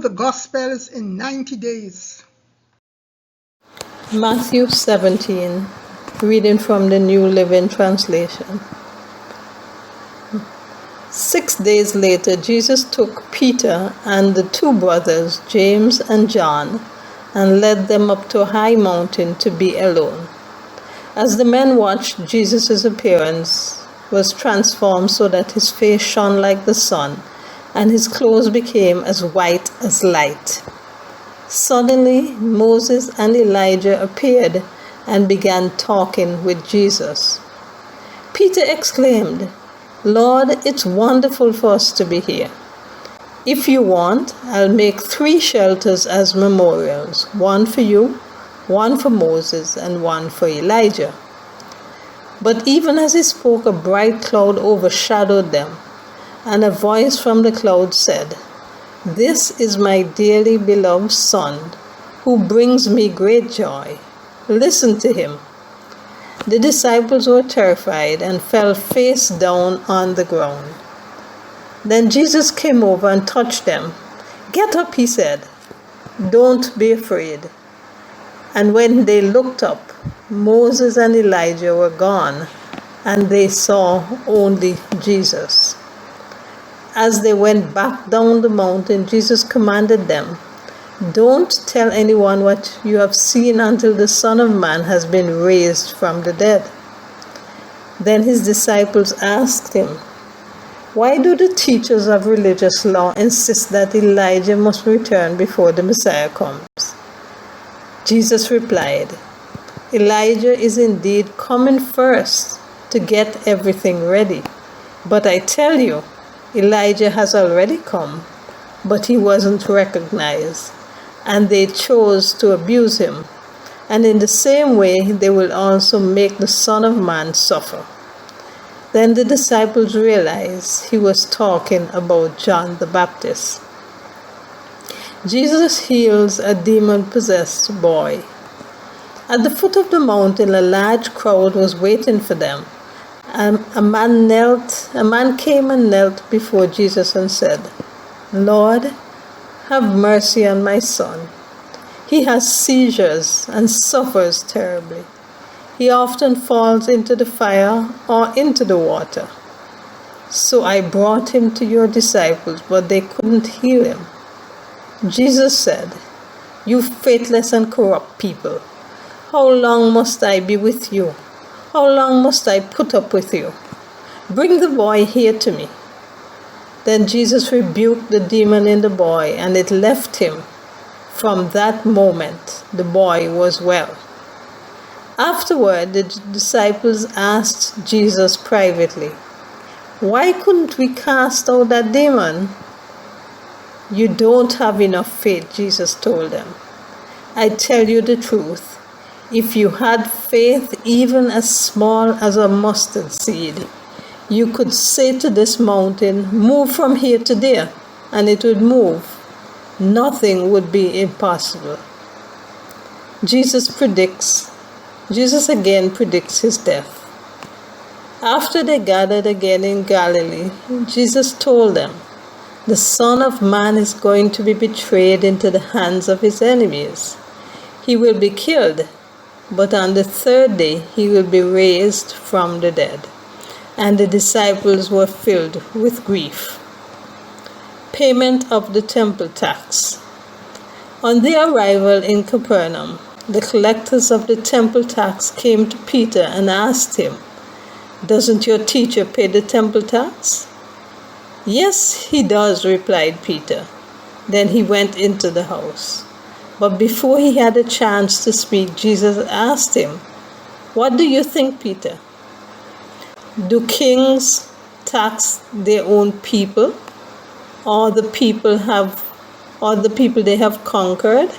the Gospels in 90 days. Matthew 17, reading from the New Living Translation. 6 days later, Jesus took Peter and the two brothers, James and John, and led them up to a high mountain to be alone. As the men watched, Jesus' appearance was transformed so that his face shone like the sun, and his clothes became as white as light. Suddenly, Moses and Elijah appeared and began talking with Jesus. Peter exclaimed, "Lord, it's wonderful for us to be here. If you want, I'll make 3 shelters as memorials, one for you, one for Moses, and one for Elijah." But even as he spoke, a bright cloud overshadowed them, and a voice from the cloud said, "This is my dearly beloved Son, who brings me great joy. Listen to him." The disciples were terrified and fell face down on the ground. Then Jesus came over and touched them. "Get up," he said. "Don't be afraid." And when they looked up, Moses and Elijah were gone, and they saw only Jesus. As they went back down the mountain, Jesus commanded them, "Don't tell anyone what you have seen until the Son of Man has been raised from the dead." Then his disciples asked him, "Why do the teachers of religious law insist that Elijah must return before the Messiah comes?" Jesus replied, "Elijah is indeed coming first to get everything ready. But I tell you, Elijah has already come, but he wasn't recognized, and they chose to abuse him. And in the same way, they will also make the Son of Man suffer." Then the disciples realized he was talking about John the Baptist. Jesus heals a demon-possessed boy. At the foot of the mountain, a large crowd was waiting for them. A man came and knelt before Jesus and said, "Lord, have mercy on my son. He has seizures and suffers terribly. He often falls into the fire or into the water. So I brought him to your disciples, but they couldn't heal him." Jesus said, "You faithless and corrupt people, how long must I be with you? How long must I put up with you? Bring the boy here to me." Then Jesus rebuked the demon in the boy, and it left him. From that moment, the boy was well. Afterward, the disciples asked Jesus privately, "Why couldn't we cast out that demon?" "You don't have enough faith," Jesus told them. "I tell you the truth. If you had faith even as small as a mustard seed, you could say to this mountain, 'Move from here to there,' and it would move. Nothing would be impossible." Jesus again predicts his death. After they gathered again in Galilee, Jesus told them, "The Son of Man is going to be betrayed into the hands of his enemies. He will be killed, but on the 3rd day he will be raised from the dead." And the disciples were filled with grief. Payment of the temple tax. On their arrival in Capernaum, the collectors of the temple tax came to Peter and asked him, "Doesn't your teacher pay the temple tax?" "Yes, he does," replied Peter. Then he went into the house. But before he had a chance to speak, Jesus asked him, "What do you think, Peter? Do kings tax their own people, or the people they have conquered?"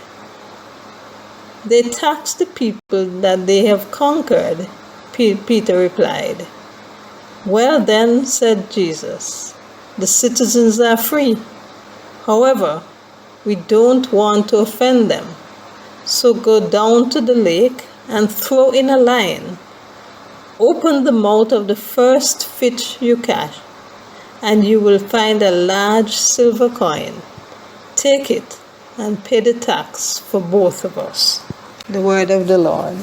"They tax the people that they have conquered," Peter replied. "Well then," said Jesus, "the citizens are free. However, we don't want to offend them. So go down to the lake and throw in a line. Open the mouth of the first fish you catch, and you will find a large silver coin. Take it and pay the tax for both of us. The word of the Lord.